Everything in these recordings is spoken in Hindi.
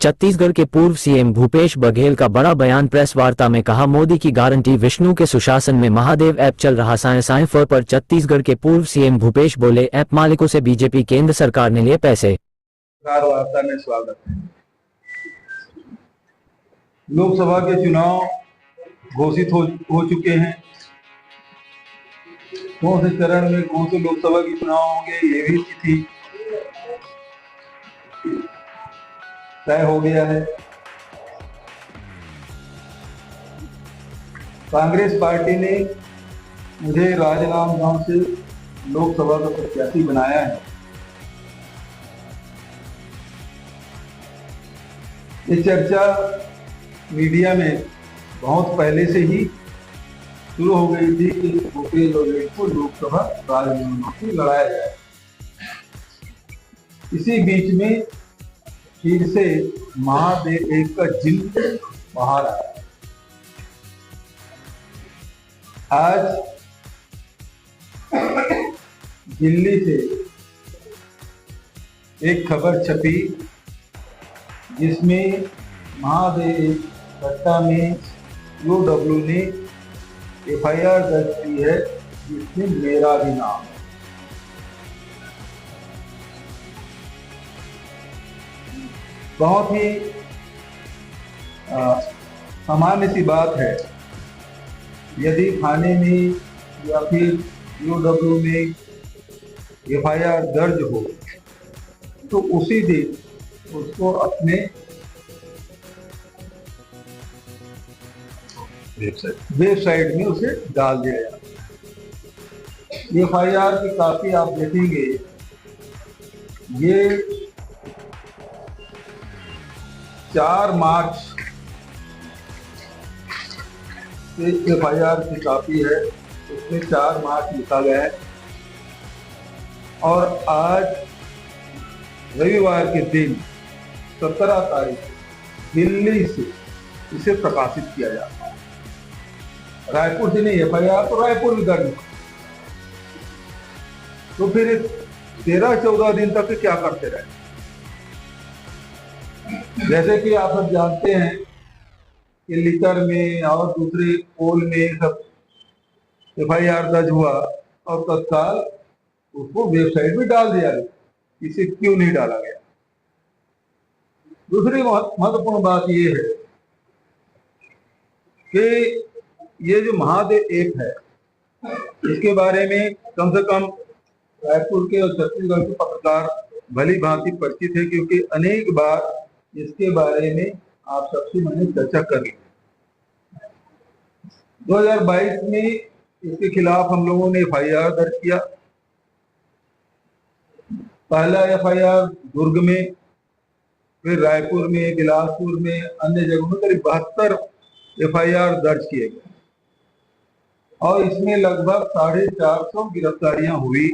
छत्तीसगढ़ के पूर्व सीएम भूपेश बघेल का बड़ा बयान। प्रेस वार्ता में कहा, मोदी की गारंटी, विष्णु के सुशासन में महादेव ऐप चल रहा साए पर। छत्तीसगढ़ के पूर्व सीएम भूपेश बोले, ऐप मालिकों से बीजेपी केंद्र सरकार ने लिए पैसे। वार्ता में स्वागत है। लोकसभा के चुनाव घोषित हो चुके हैं। कौन से चरण में कौन से लोकसभा के चुनाव होंगे ये भी तिथि तय हो गया है। कांग्रेस पार्टी ने मुझे राजनांदगांव से लोकसभा का प्रत्याशी बनाया है। ये चर्चा मीडिया में बहुत पहले से ही शुरू हो गई थी कि भूपेश बघेल को लोकसभा राजनांदगांव से लड़ाया जाए। इसी बीच में फिर से महादेव ऐप का जिन्न बाहर आया। आज दिल्ली से एक खबर छपी जिसमें महादेव सट्टा में यूडब्ल्यू ने एफआईआर दर्ज की है जिसमें मेरा भी नाम है। बहुत ही सामान्य सी बात है, यदि थाने में या फिर यूडब्ल्यू में एफआईआर दर्ज हो तो उसी दिन उसको अपने वेबसाइट में उसे डाल दिया जाता। एफआईआर की कापी आप देखेंगे, ये 4 मार्च से एफआईआर की कापी है। उसमें 4 मार्च लिखा गया है और आज रविवार के दिन 17 तारीख दिल्ली से इसे प्रकाशित किया जाता है। रायपुर से नहीं, एफआईआर तो रायपुर में दर्ज। तो फिर 13-14 दिन तक क्या करते रहे? जैसे कि आप सब जानते हैं कि लिकर में और दूसरे पोल में सब एफआईआर दर्ज हुआ और तत्काल उसको वेबसाइट में डाल दिया गया। इसे क्यों नहीं डाला गया? दूसरी महत्वपूर्ण बात यह है कि ये जो महादेव ऐप है, इसके बारे में कम से कम रायपुर के और छत्तीसगढ़ के पत्रकार भली भांति परिचित है, क्योंकि अनेक बार इसके बारे में आप सबसे मैंने चर्चा कर ली। 2022 में इसके खिलाफ हम लोगों ने एफआईआर दर्ज किया। पहला एफआईआर दुर्ग में, फिर रायपुर में, बिलासपुर में, अन्य जगहों में करीब 72 एफआईआर दर्ज किए गए और इसमें लगभग 450 गिरफ्तारियां हुई।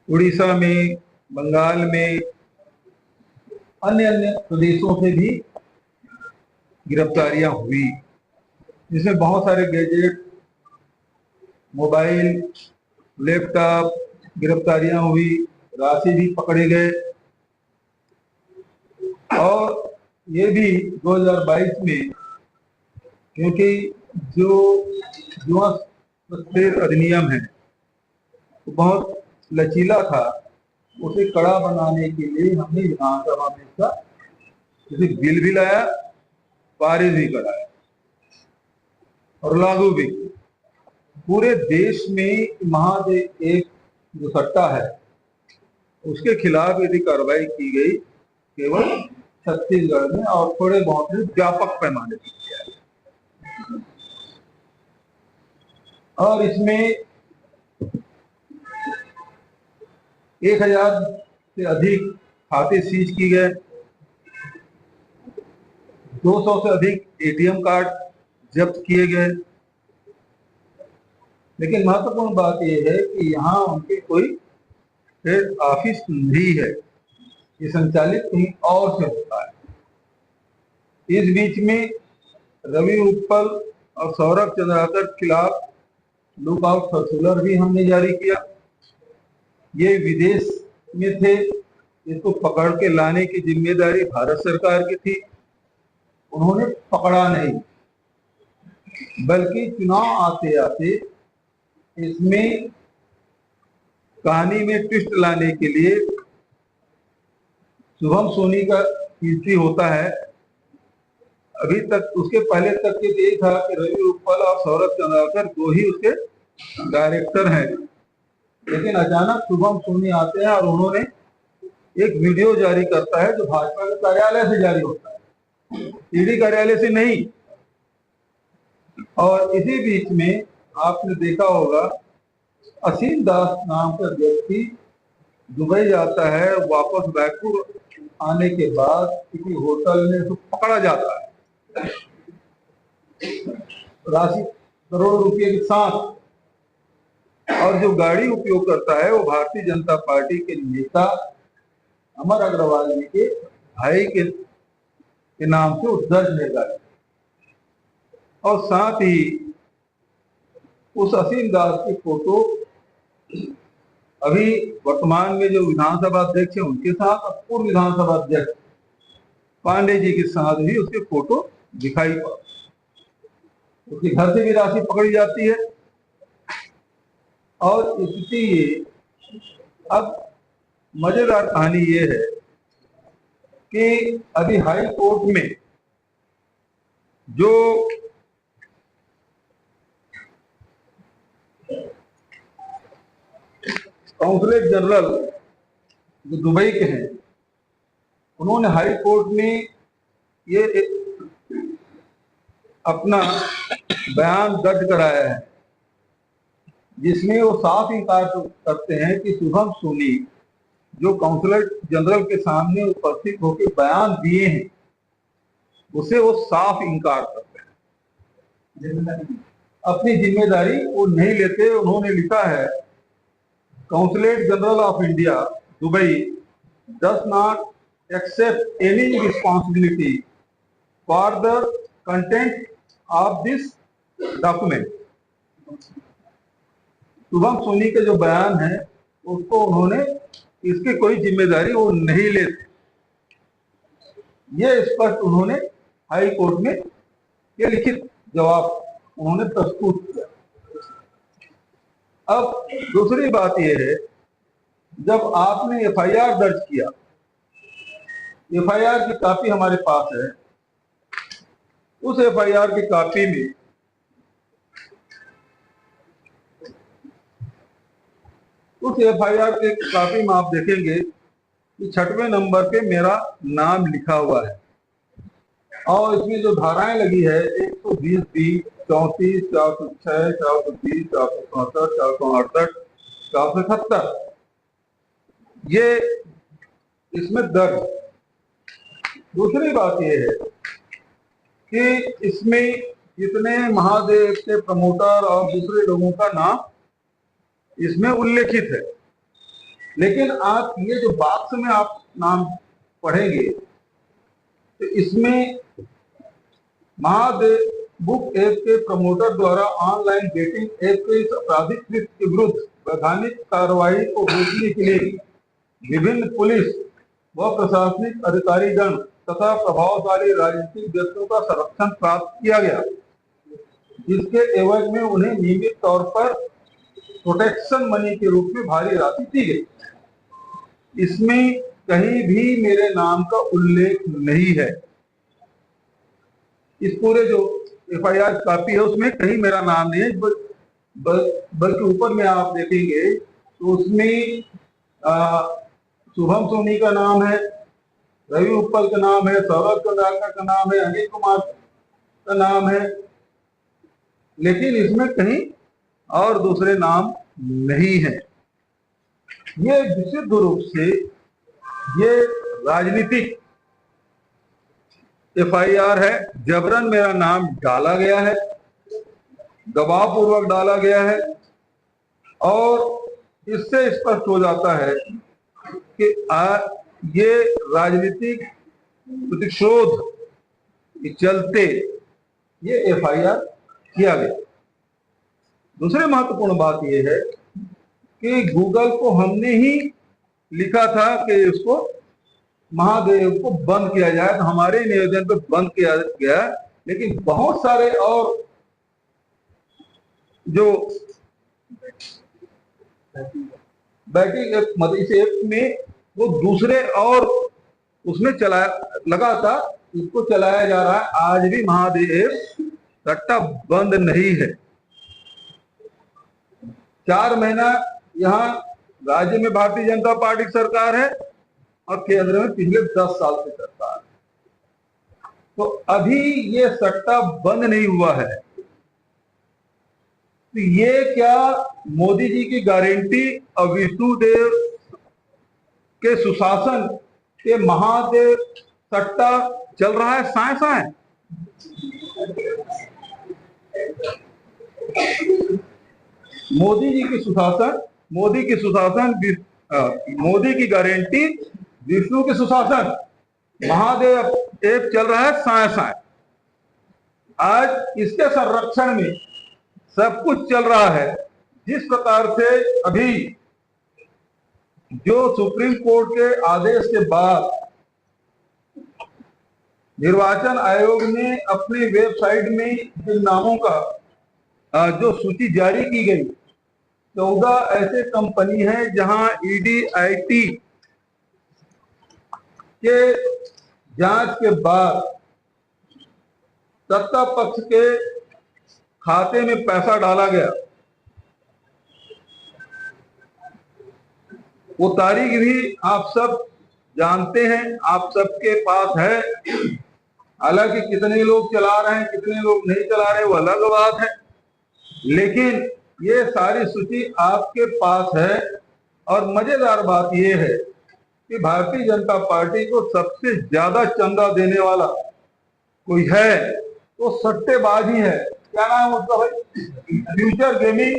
उड़ीसा में, बंगाल में, अन्य प्रदेशों से भी गिरफ्तारियां हुई, जिसमें बहुत सारे गैजेट, मोबाइल, लैपटॉप गिरफ्तारियां हुई, राशि भी पकड़े गए। और ये भी 2022 में, क्योंकि जो जुआ तस्करी अधिनियम है वो बहुत लचीला था, उसे कड़ा बनाने के लिए हमने विधानसभा में इसका बिल भी लाया, पारित भी कराया और लागू भी। पूरे देश में महादेव ऐप जो सट्टा है उसके खिलाफ यदि कार्रवाई की गई केवल छत्तीसगढ़ में और थोड़े बहुत व्यापक पैमाने पर किया है। और इसमें 1000 से अधिक खाते सीज किए गए, 200 से अधिक एटीएम कार्ड जब्त किए गए। लेकिन महत्वपूर्ण बात यह है कि यहाँ उनके कोई हेड ऑफिस नहीं है, ये संचालित कहीं और से होता है। इस बीच में रवि उत्पल और सौरभ चंद्राकर के खिलाफ लुकआउट सर्कुलर भी हमने जारी किया। ये विदेश में थे इसको पकड़ के लाने की जिम्मेदारी भारत सरकार की थी, उन्होंने पकड़ा नहीं, बल्कि चुनाव आते आते इसमें कहानी में ट्विस्ट लाने के लिए शुभम सोनी का कीर्ति होता है। अभी तक उसके पहले तक के यही था कि रवि उत्पल और सौरभ चंद्राकर दो ही उसके डायरेक्टर हैं, लेकिन अचानक शुभम सोनी आते हैं और उन्होंने एक वीडियो जारी करता है जो भाजपा के कार्यालय से जारी होता है, ईडी कार्यालय से नहीं। और इसी बीच में आपने देखा होगा असीम दास नाम का व्यक्ति दुबई जाता है, वापस बैकपुर आने के बाद किसी होटल में उसको पकड़ा जाता है राशि करोड़ रुपए के साथ, और जो गाड़ी उपयोग करता है वो भारतीय जनता पार्टी के नेता अमर अग्रवाल जी के भाई के नाम से दर्ज है गाड़ी। और साथ ही उस असीम दास की फोटो अभी वर्तमान में जो विधानसभा अध्यक्ष है उनके साथ और पूर्व विधानसभा अध्यक्ष पांडे जी के साथ भी उसके फोटो दिखाई पड़े। उसके घर से भी राशि पकड़ी जाती है। और इसलिए अब मजेदार कहानी ये है कि अभी हाई कोर्ट में जो काउंसलेट जनरल जो दुबई के हैं, उन्होंने हाई कोर्ट में ये अपना बयान दर्ज कराया है, जिसमें वो साफ इंकार करते हैं कि शुभम सोनी जो काउंसलर जनरल के सामने उपस्थित होकर बयान दिए हैं उसे वो साफ इंकार करते हैं, अपनी जिम्मेदारी वो नहीं लेते। उन्होंने लिखा है consulate general of India Dubai does not accept any responsibility for the content of this document. Shubham Soni के जो बयान है उसको उन्होंने इसकी कोई जिम्मेदारी वो नहीं लेते, ये स्पष्ट उन्होंने हाई कोर्ट में ये लिखित जवाब उन्होंने प्रस्तुत किया। अब दूसरी बात यह है, जब आपने एफआईआर दर्ज किया, एफआईआर की कॉपी हमारे पास है, उस एफआईआर की कॉपी में आप देखेंगे कि 6वें नंबर पे मेरा नाम लिखा हुआ है और इसमें जो धाराएं लगी है 120, 34, 406, 420, 464, 468, 470 ये इसमें दर्ज। दूसरी बात यह है कि इसमें जितने महादेव के प्रमोटर और दूसरे लोगों का नाम इसमें उल्लेखित है, लेकिन आप ये जो बॉक्स में आप नाम पढ़ेंगे तो इसमें महादेव बुक ऐप के प्रमोटर द्वारा ऑनलाइन डेटिंग ऐप के इस आपराधिक कृत्य के विरुद्ध वैधानिक कार्रवाई को रोकने के लिए विभिन्न पुलिस व प्रशासनिक अधिकारीगण तथा प्रभावशाली राजनीतिक व्यक्तियों का संरक्षण प्राप्त किया गया, जिसके एवज में उन्हें नियमित तौर पर प्रोटेक्शन मनी के रूप में भारी राशि दी गई। इसमें कहीं भी मेरे नाम का उल्लेख नहीं है। इस पूरे जो एफआईआर कॉपी है उसमें कहीं मेरा नाम नहीं है, बल्कि ऊपर में आप देखेंगे तो उसमें शुभम सोनी का नाम है, रवि उत्पल का नाम है, सौरभ चंद्राकर का नाम है, अनिल कुमार का नाम है, लेकिन इसमें कहीं और दूसरे नाम नहीं है। ये विशुद्ध रूप से ये राजनीतिक एफआईआर है, जबरन मेरा नाम डाला गया है, दबाव पूर्वक डाला गया है और इससे स्पष्ट हो जाता है कि ये राजनीतिक प्रतिशोध के चलते ये एफआईआर किया गया। दूसरी महत्वपूर्ण बात यह है कि गूगल को हमने ही लिखा था कि उसको महादेव को बंद किया जाए, तो हमारे निवेदन पर बंद किया गया। लेकिन बहुत सारे और जो बैटिंग मतलब इस एक्ट में वो दूसरे और उसमें चलाया लगा था, इसको चलाया जा रहा है। आज भी महादेव सट्टा बंद नहीं है। 4 महीना यहाँ राज्य में भारतीय जनता पार्टी की सरकार है और केंद्र में पिछले 10 साल से सरकार है। तो अभी ये सट्टा बंद नहीं हुआ है। तो ये क्या मोदी जी की गारंटी और विष्णुदेव के सुशासन के महादेव सट्टा चल रहा है साए साए? मोदी की सुशासन, मोदी की गारंटी, विष्णु के सुशासन, महादेव एक चल रहा है साए साए। आज इसके संरक्षण में सब कुछ चल रहा है। जिस प्रकार से अभी जो सुप्रीम कोर्ट के आदेश के बाद निर्वाचन आयोग ने अपनी वेबसाइट में जिन नामों का जो सूची जारी की गई, 14 ऐसे कंपनी हैं जहां ईडी आईटी के जांच के बाद सत्ता पक्ष के खाते में पैसा डाला गया। वो तारीख भी आप सब जानते हैं, आप सबके पास है। हालांकि कितने लोग चला रहे हैं, कितने लोग नहीं चला रहे, वो अलग बात है, लेकिन ये सारी सूची आपके पास है। और मजेदार बात ये है कि भारतीय जनता पार्टी को सबसे ज्यादा चंदा देने वाला कोई है तो सट्टेबाज ही है। क्या नाम है उसका भाई? Future gaming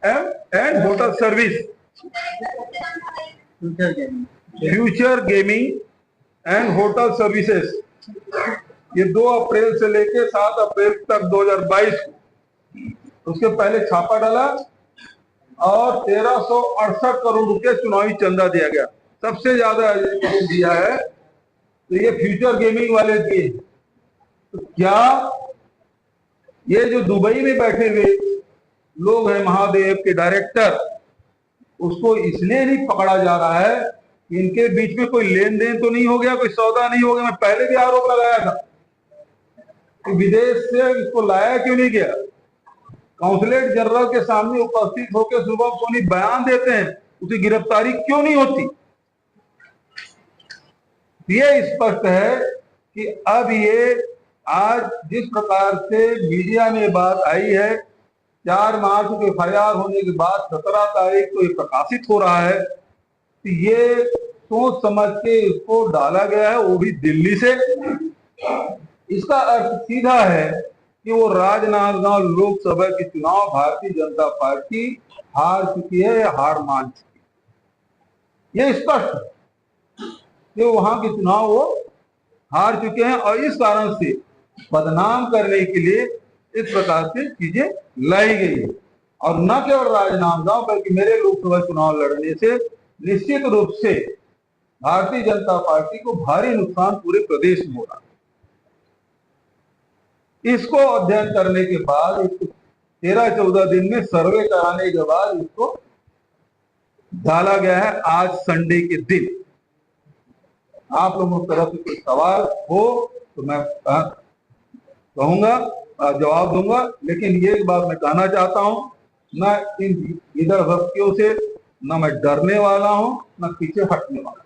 and hotel service, future gaming and hotel services. ये 2 अप्रैल से लेके 7 अप्रैल तक 2022 को, उसके पहले छापा डाला और 1368 करोड़ रुपए चुनावी चंदा दिया गया। सबसे ज्यादा दिया है तो ये फ्यूचर गेमिंग वाले दिए। तो क्या ये जो दुबई में बैठे हुए लोग हैं महादेव के डायरेक्टर, उसको इसलिए नहीं पकड़ा जा रहा है कि इनके बीच में कोई लेन देन तो नहीं हो गया, कोई सौदा नहीं हो गया? मैं पहले भी आरोप लगाया था कि विदेश से इसको लाया क्यों नहीं गया। काउंसलेट जनरल के सामने उपस्थित होकर सुबह सोनी बयान देते हैं, उसकी गिरफ्तारी क्यों नहीं होती? ये स्पष्ट है कि अब ये आज जिस प्रकार से मीडिया में बात आई है, 4 मार्च को एफआईआर होने के बाद 17 तारीख को ये प्रकाशित हो रहा है, तो ये सोच समझ के इसको डाला गया है, वो भी दिल्ली से। इसका अर्थ सीधा है कि वो राजनांदगांव लोकसभा के चुनाव भारतीय जनता पार्टी हार चुकी है या हार मान चुकी है। ये स्पष्ट है कि वहां के चुनाव वो हार चुके हैं और इस कारण से बदनाम करने के लिए इस प्रकार से चीजें लाई गई है। और न केवल राजनांदगांव बल्कि मेरे लोकसभा चुनाव लड़ने से निश्चित रूप से भारतीय जनता पार्टी को भारी नुकसान पूरे प्रदेश में हो रहा है। इसको अध्ययन करने के बाद 13-14 दिन में सर्वे कराने के बाद इसको डाला गया है आज संडे के दिन। आप लोगों की तरफ से कोई सवाल हो तो मैं कहूंगा, जवाब दूंगा, लेकिन ये बात मैं कहना चाहता हूं, न इन इधर भक्तियों से न मैं डरने वाला हूं, न पीछे हटने वाला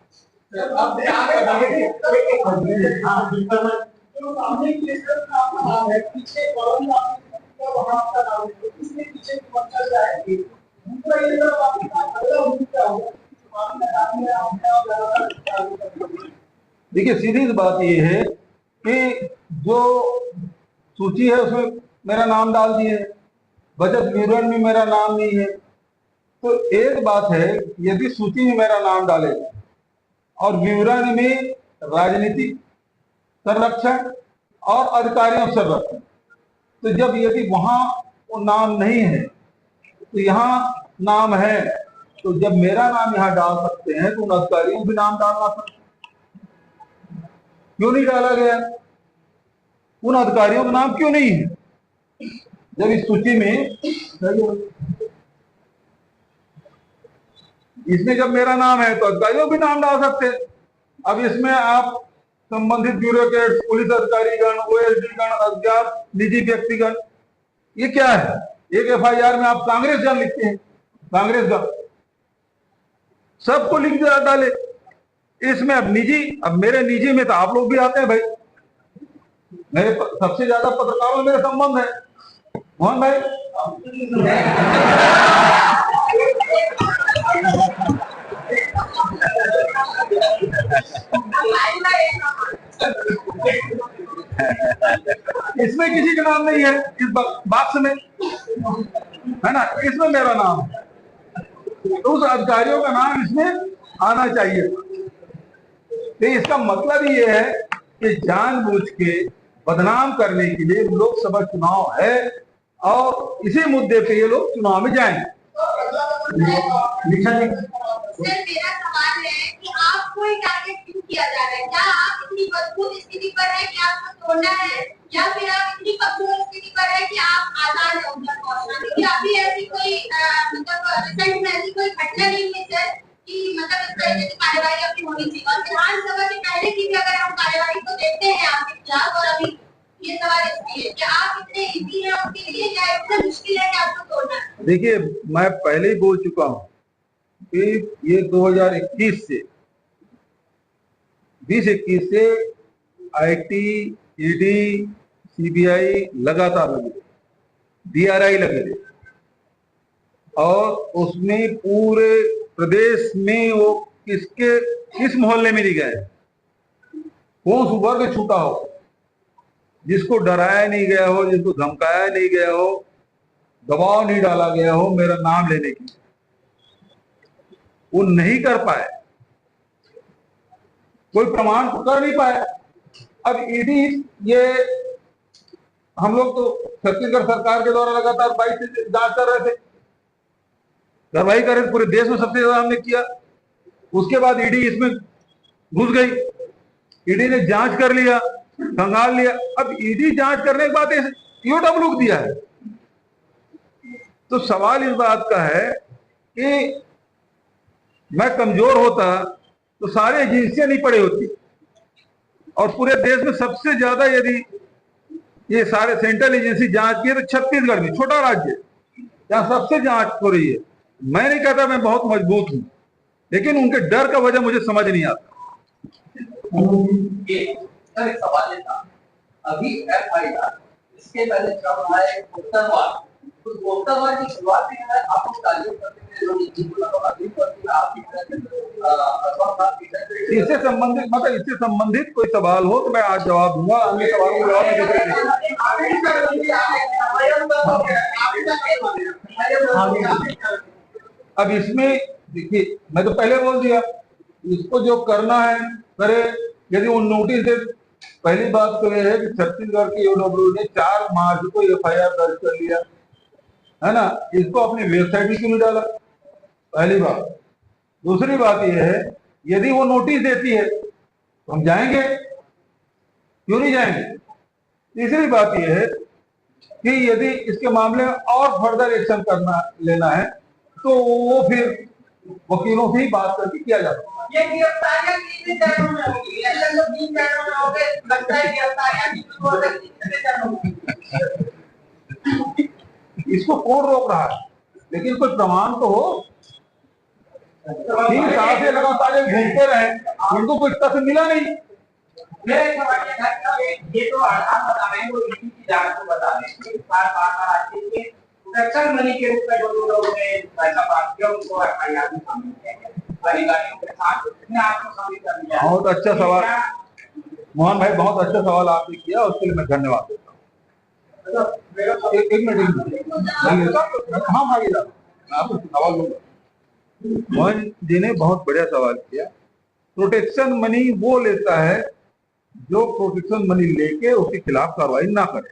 देखिए, सीधी सी बात ये है कि जो सूची है उसमें मेरा नाम डाल दिए, बचत विवरण में मेरा नाम नहीं है। तो एक बात है, यदि सूची में मेरा नाम डाले और विवरण में राजनीतिक संरक्षण और अधिकारियों संरक्षण, तो जब यदि वहां वो नाम नहीं है तो यहाँ नाम है तो जब मेरा नाम यहाँ डाल सकते हैं तो उन अधिकारियों भी नाम डालना सकते, क्यों नहीं डाला गया? उन अधिकारियों का नाम क्यों नहीं है जब इस सूची में? इसमें जब मेरा नाम है तो अधिकारियों भी नाम डाल सकते हैं। अब इसमें आप संबंधित ब्यूरोक्रेट्स, पुलिस अधिकारीगण, ओएसडी गण, अज्ञात निजी व्यक्तिगण, ये क्या है? एक एफआईआर में आप कांग्रेस जन लिखते हैं, कांग्रेस गण सबको लिख डाले। इसमें अब निजी, अब मेरे निजी में तो आप लोग भी आते हैं भाई। मेरे सबसे ज्यादा पत्रकारों में मेरे संबंध है, मोहन भाई। इसमें किसी का नाम नहीं है, इस बॉक्स में है ना, इसमें मेरा नाम है। तो उस अधिकारियों का नाम इसमें आना चाहिए। तो इसका मतलब ये है कि जानबूझ के बदनाम करने के लिए लोकसभा चुनाव है और इसी मुद्दे पे ये लोग चुनाव में जाएंगे। सर, मेरा सवाल है कि आपको ये टारगेट क्यों किया जा रहा है? क्या आप इतनी मजबूत स्थिति पर है कि आपको तोड़ना है, या फिर आप इतनी कमजोर स्थिति पर है कि आप आजाद हैं उधर पहुंचना? क्योंकि अभी ऐसी कोई मतलब रिसेंट में ऐसी कोई घटना नहीं है सर कि मतलब इस तरह की कार्रवाई अभी होनी चाहिए। और विधानसभा के पहले की भी अगर हम कार्रवाई को देखते हैं आपके खिलाफ, और अभी ये सवाल इसलिए कि आप इतने इजी हैं उसके लिए, या इतना मुश्किल है कि आपको तोड़ना है? देखिए, मैं पहले ही बोल चुका हूं कि ये 2021 से 2021 से आईटी, ईडी, सीबीआई लगातार लगे, डीआरआई लगे थे, और उसमें पूरे प्रदेश में वो किस मोहल्ले में नहीं गए, कौन सा वर्ग छूटा हो जिसको डराया नहीं गया हो, जिसको धमकाया नहीं गया हो, दबाव नहीं डाला गया हो मेरा नाम लेने की, वो नहीं कर पाए, कोई प्रमाण कर नहीं पाया। अब ईडी, ये हम लोग तो छत्तीसगढ़ सरकार के द्वारा लगातार 22 से जांच कर रहे थे, कार्रवाई कर रहे थे, पूरे देश में सबसे ज्यादा हमने किया। उसके बाद ईडी इसमें घुस गई, ईडी ने जांच कर लिया, खंगाल लिया। अब ईडी जांच करने के बाद ईओडब्ल्यू दिया है। तो सवाल इस बात का है कि मैं कमजोर होता तो सारी एजेंसियां नहीं पड़ी होती, और पूरे देश में सबसे ज्यादा यदि ये सारे सेंट्रल एजेंसी जांच की है तो छत्तीसगढ़ में, छोटा राज्य जहां सबसे जांच हो रही है। मैं नहीं कहता मैं बहुत मजबूत हूं, लेकिन उनके डर का वजह मुझे समझ नहीं आता। सर, एक सवाल था, अभी एफआईआर इसके पहले जब आए उत्तरवार, तो उत्तरवार की शुरुआत में है आपको तारीफ करते हैं लोग, अभी करते हैं आपकी इससे संबंधित, मतलब इससे संबंधित कोई सवाल हो तो मैं आज जवाब दूंगा, अन्य सवालों का जवाब नहीं दे सकते। अब इसमें देखिए, मैं तो पहले बोल दिया, इसको जो करना है करे। यदि वो नोटिस दे, पहली बात तो यह है कि छत्तीसगढ़ के ईओडब्ल्यू ने 4 मार्च को एफआईआर दर्ज कर लिया है ना, इसको अपनी वेबसाइट में क्यों नहीं डाला? पहली बात। दूसरी बात यह है, यदि वो नोटिस देती है तो हम जाएंगे, क्यों नहीं जाएंगे? तीसरी बात यह है कि यदि इसके मामले में और फर्दर एक्शन लेना है तो वो फिर वकीलों से ही बात करके किया जाता है। ये गिरफ्तारियां कितने चरणों में होगी? ऐसा तो 3 चरणों में होंगे, लगता है गिरफ्तारियां कितने चरणों में? इसको कौन रोक रहा है? लेकिन कोई प्रमाण तो हो। 3 साल से लगातार घूमते रहे, उनको कोई तथ्य मिला नहीं। ये तो आधार बता रहे हैं, वो नीति की जांच को बता रहे हैं, बार प्रोटेक्शन मनी के रूप में जो लोग ने पैसा प्राप्त किया उनको एफआईआर में शामिल किया गया, अधिकारियों के साथ उसने आपको शामिल कर दिया। बहुत अच्छा सवाल मोहन भाई, बहुत अच्छा सवाल आपने किया, उसके लिए मैं धन्यवाद देता हूँ। एक मिनट, हाँ भागीदार, मैं आपको सवाल लूंगा। मोहन जी ने बहुत बढ़िया सवाल किया। प्रोटेक्शन मनी वो लेता है जो प्रोटेक्शन मनी लेके उसके खिलाफ कार्रवाई ना करे,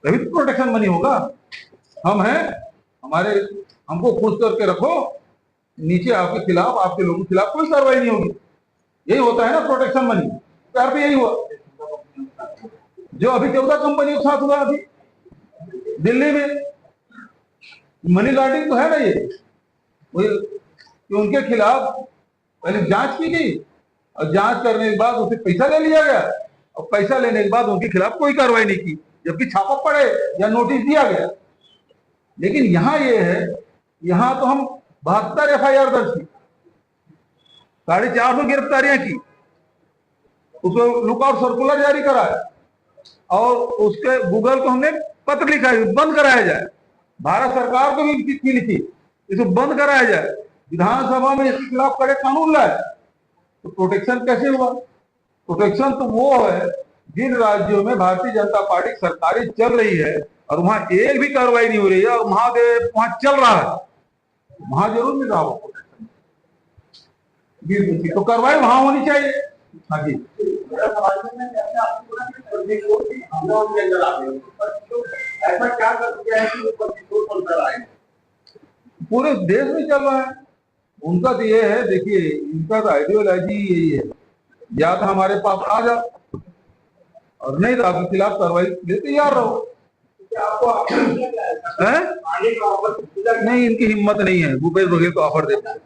तभी तो प्रोटेक्शन मनी होगा। हम हैं, हमारे हमको खुश करके रखो, नीचे आपके खिलाफ, आपके लोगों के खिलाफ कोई कार्रवाई नहीं होगी। यही होता है ना प्रोटेक्शन मनी, प्यार पे यही हुआ जो अभी 14 कंपनियों के साथ हुआ अभी दिल्ली में। मनी लॉन्ड्रिंग तो है ना ये, वही कि उनके खिलाफ पहले जांच की गई और जांच करने के बाद उसे पैसा ले लिया गया और पैसा लेने के बाद उनके खिलाफ कोई कार्रवाई नहीं की, जबकि छापा पड़े या नोटिस दिया गया। लेकिन यहां ये है, यहां तो हम 72 FIR दर्ज की, 450 गिरफ्तारियां की, उसको लुकआउट सर्कुलर जारी कराया और उसके गूगल को हमने पत्र लिखा है बंद कराया जाए। भारत सरकार को भी चिट्ठी लिखी इसको बंद कराया जाए, विधानसभा में इसके खिलाफ कड़े कानून लाए। तो प्रोटेक्शन कैसे हुआ? प्रोटेक्शन तो वो है जिन राज्यों में भारतीय जनता पार्टी सरकारें चल रही है और वहां एक भी कार्रवाई नहीं हो रही है और महादेव वहां चल रहा है, वहां जरूर मिल रहा हो प्रोटेक्शन, तो कार्रवाई वहां होनी चाहिए। हाँ जी, ऐसा क्या कर दिया है कि वो प्रतिशोध बनकर आए? पूरे देश में चल रहा है उनका। तो ये है, देखिए इनका तो आइडियोलॉजी यही है, या तो हमारे पास आ जाओ और नहीं तो आपके खिलाफ कार्रवाई के लिए तैयार रहो। हैं? नहीं, इनकी हिम्मत नहीं है, भूपेश बघेल को ऑफर देते हैं।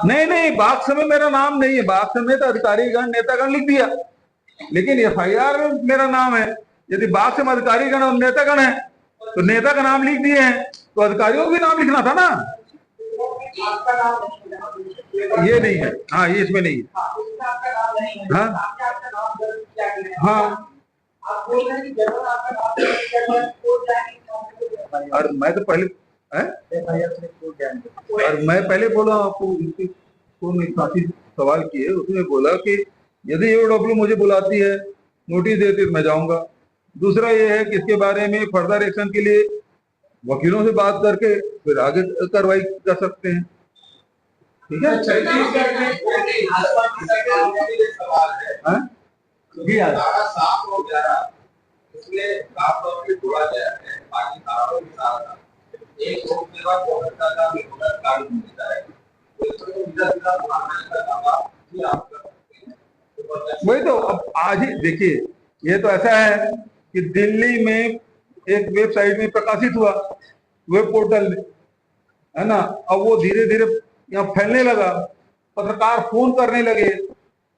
नहीं नहीं, बाक्स में मेरा नाम नहीं है, बाक्स में तो अधिकारीगण नेतागण लिख दिया, लेकिन FIR में मेरा नाम है। यदि बाक्स में अधिकारीगण और नेतागण है तो नेता का नाम लिख दिए हैं तो अधिकारियों को भी नाम लिखना था ना। ये नहीं है, हाँ ये इसमें नहीं है। हाँ हाँ, और मैं तो पहले और मैं पहले बोला आपको, काफी सवाल किए, उसने बोला कि यदि AOW मुझे बुलाती है, नोटिस देती तो मैं जाऊंगा। दूसरा ये है कि इसके बारे में फर्दर एक्शन के लिए वकीलों से बात करके फिर आगे कार्रवाई कर सकते हैं। ठीक है, साफ हो गया, इसलिए साफ तौर पे जोड़ा गया है बाकी कारणों के साथ एक लोग के बाद बहुत ज्यादा विरोध कार्य होता है, वही तो। अब आज ही देखिए, ये तो ऐसा है कि दिल्ली में एक वेबसाइट में प्रकाशित हुआ, वेब पोर्टल में, है ना, अब वो धीरे धीरे यहाँ फैलने लगा, पत्रकार फोन करने लगे,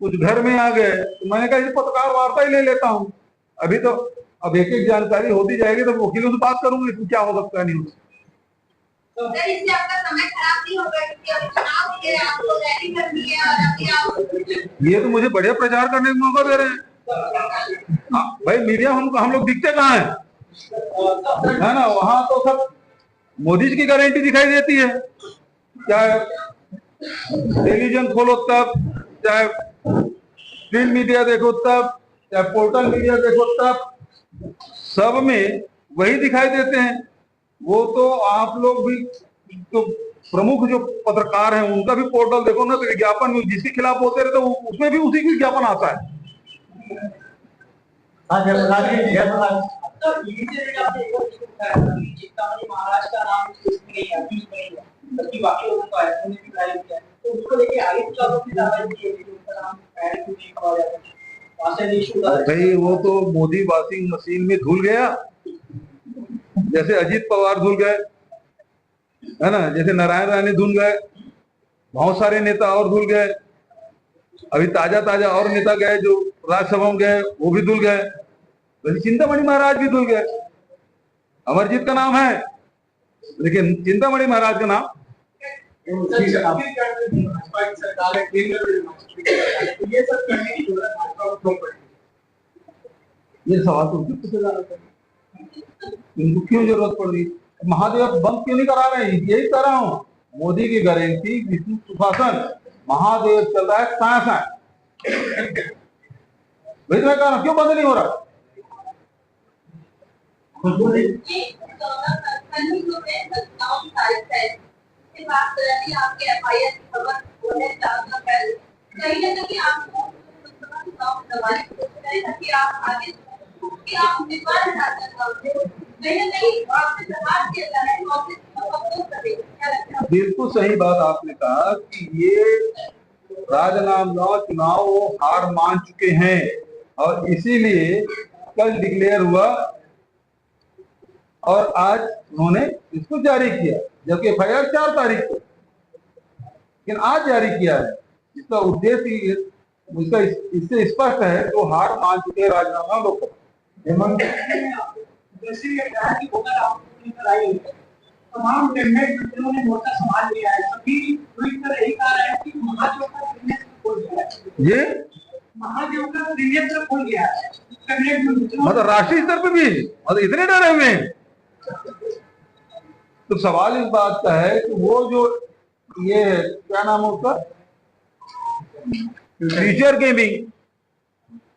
कुछ घर में आ गए, तो मैंने कहा ये पत्रकार वार्ता ही ले लेता हूँ। अभी तो अब एक एक जानकारी होती जाएगी तो वकीलों से बात करूंगी इसमें क्या हो सकता है, नहीं हो सकता। सर, इससे आपका समय खराब नहीं होगा क्योंकि अभी चुनाव के आपको रैली करनी है और अभी आप ये तो मुझे बढ़िया प्रचार करने का मौका दे रहे हैं। हाँ भाई, मीडिया हम लोग दिखते कहाँ है ना, वहां तो सब मोदी जी की गारंटी दिखाई देती है, चाहे टेलीविजन खोलो तब, चाहे प्रिंट मीडिया देखो तब, चाहे पोर्टल मीडिया देखो तब, सब में वही दिखाई देते हैं। वो तो आप लोग भी तो प्रमुख जो पत्रकार हैं उनका भी पोर्टल देखो ना, तो विज्ञापन जिसके खिलाफ होते रहते तो उसमें भी उसी का विज्ञापन आता है। महाराष्ट्र का नाम नहीं है, बल्कि बाकी लोगों का है, उन्होंने भी ट्राई किया, तो उसको लेके आगे का उनका नाम ऐड क्यों नहीं किया जाता? भाई वो तो मोदी वॉशिंग मशीन में धुल गया, जैसे अजीत पवार धुल गए, है ना, जैसे नारायण राणे धुल गए, बहुत सारे नेता और धुल गए, अभी ताजा ताजा और नेता गए जो राज्यसभा में गए वो भी धुल गए, वैसे चिंतामणि महाराज भी धुल गए। अमरजीत का नाम है लेकिन चिंतामणि महाराज का नाम ये सवाल तो इनको क्यों जरूरत पड़ रही? महादेव बंद क्यों नहीं करा रहे हैं? यही कर रहा हूँ, मोदी की गारंटी, विष्णु सुशासन, महादेव चल रहा है साया। भाई मैं कह रहा क्यों बंद नहीं हो रहा? आपके FIR की खबर होने कहीं ना कहीं आपको आपके गाँव में दबाने की कोशिश करें ताकि आप आगे कि आप उम्मीदवार हटा कर गाँव से कहीं ना कहीं आपसे प्रहार किया जा रहा है कांग्रेस को अपोज करें, क्या लगता है? बिल्कुल सही बात आपने कहा कि ये राजनांदगांव चुनाव वो हार मान चुके हैं और इसीलिए कल डिक्लेयर हुआ और आज उन्होंने इसको जारी किया, जबकि एफआईआर 4 तारीख को, लेकिन आज जारी किया है। इसका उद्देश्य उसका इससे स्पष्ट है कि वो हार मान चुके हैं राजनांदगांव लोग। तमाम कैबिनेट ने मोर्चा संभाल लिया है, सभी पूरी तरह यही कह रहे हैं कि महादेव का त्रिनेत्र खुल गया है। ये महादेव का त्रिनेत्र खुल गया है कैबिनेट में, मतलब राष्ट्रीय स्तर पे भी मतलब इतने डरे हुए हैं। तो सवाल इस बात का है कि वो जो ये क्या नाम है उसका फ्यूचर गेमिंग,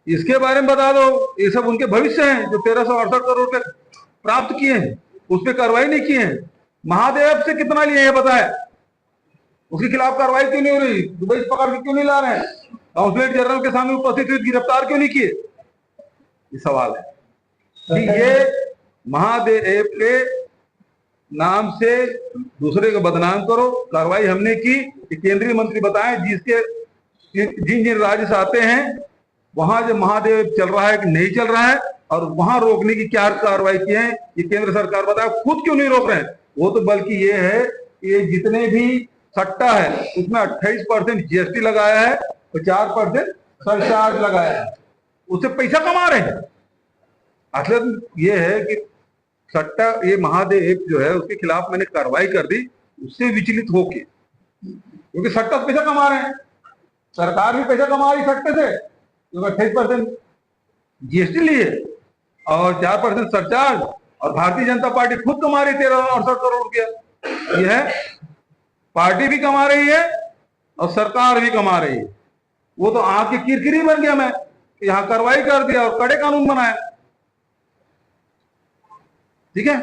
इसके बारे में बता दो। ये सब उनके भविष्य हैं जो 1368 करोड़ रुपए प्राप्त किए हैं, उस पर कार्रवाई नहीं किए हैं। महादेव से कितना लिए हैं बताए, उसके खिलाफ कार्रवाई क्यों नहीं हो रही? दुबई से पकड़ के क्यों नहीं ला रहे हैं? काउंसलेट जनरल के सामने उपस्थित हुए गिरफ्तार क्यों नहीं किए? ये सवाल है कि ये महादेव के नाम से दूसरे को बदनाम करो। कार्रवाई हमने की कि केंद्रीय मंत्री बताएं जिसके जिन जिन राज्य से आते हैं वहां जो महादेव चल रहा है कि नहीं चल रहा है और वहां रोकने की क्या कार्रवाई की है, ये केंद्र सरकार बताए। खुद क्यों नहीं रोक रहे हैं? वो तो बल्कि ये है कि ये जितने भी सट्टा है उसमें 28% जीएसटी लगाया है और 4% सरचार्ज लगाया है, उससे पैसा कमा रहे हैं। असल ये है कि सट्टा, ये महादेव जो है उसके खिलाफ मैंने कार्रवाई कर दी उससे विचलित होके, क्योंकि सट्टा पैसा कमा रहे हैं, सरकार भी पैसा कमा रही सट्टे से, क्योंकि 28% जीएसटी लिए और 4% सरचार्ज, और भारतीय जनता पार्टी खुद कमा रही 1368 करोड़ रुपया। यह है पार्टी भी कमा रही है और सरकार भी कमा रही है। वो तो आंख की किरकिरी बन गया मैं, यहाँ कार्रवाई कर दिया और कड़े कानून बनाया। ठीक है,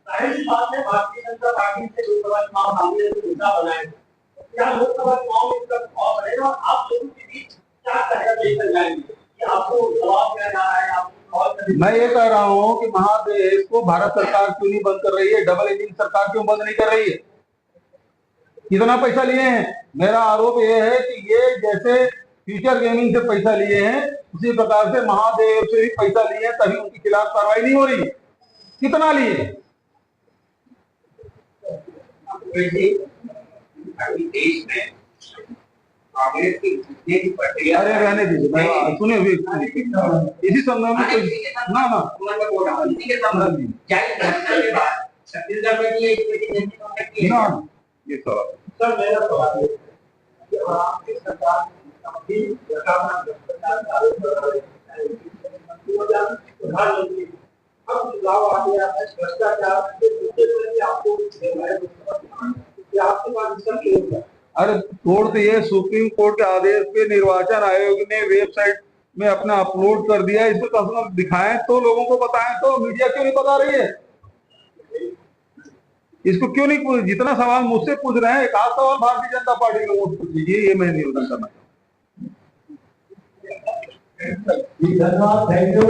भारतीय जनता पार्टी से लोकसभा चुनाव हारने से मुद्दा बनाए, क्या लोकसभा चुनाव में इसका प्रभाव पड़ेगा? आप लोगों के बीच क्या कहकर लेकर जाएंगे कि आपको दबाव दिया जा रहा है, आपको मैं ये कह रहा हूं कि महादेव को भारत सरकार क्यों नहीं बंद कर रही है? डबल इंजन सरकार क्यों बंद नहीं कर रही है? कितना पैसा लिए हैं? मेरा आरोप ये है कि ये जैसे फ्यूचर गेमिंग से पैसा लिए हैं उसी प्रकार से महादेव से भी पैसा लिए हैं, तभी उनके खिलाफ कार्रवाई नहीं हो रही। कितना लिए? देश में कांग्रेस की प्रक्रिया, अरे रहने दीजिए, सुने इसी संदर्भ में ना इसी के संबंध में क्या के बाद छत्तीसगढ़ में ये ना ये सवाल सर मेरा सवाल है कि आपकी सरकार अभी प्रधानमंत्री अब चुनाव आ गया है, भ्रष्टाचार के मुद्दे पर आपको आपके पास इसका क्यों है? अरे तोड़ तो ये सुप्रीम कोर्ट के आदेश पे निर्वाचन आयोग ने वेबसाइट में अपना अपलोड कर दिया। इसको कस्टमर दिखाएं तो, लोगों को बताएं तो, मीडिया क्यों नहीं बता रही है? इसको क्यों नहीं? जितना सवाल मुझसे पूछ रहे हैं, एक आध सवाल भारतीय जनता पार्टी के लोगों से पूछ लीजिए, ये मैं निवेदन करना चाहता हूँ। धन्यवाद, थैंक यू।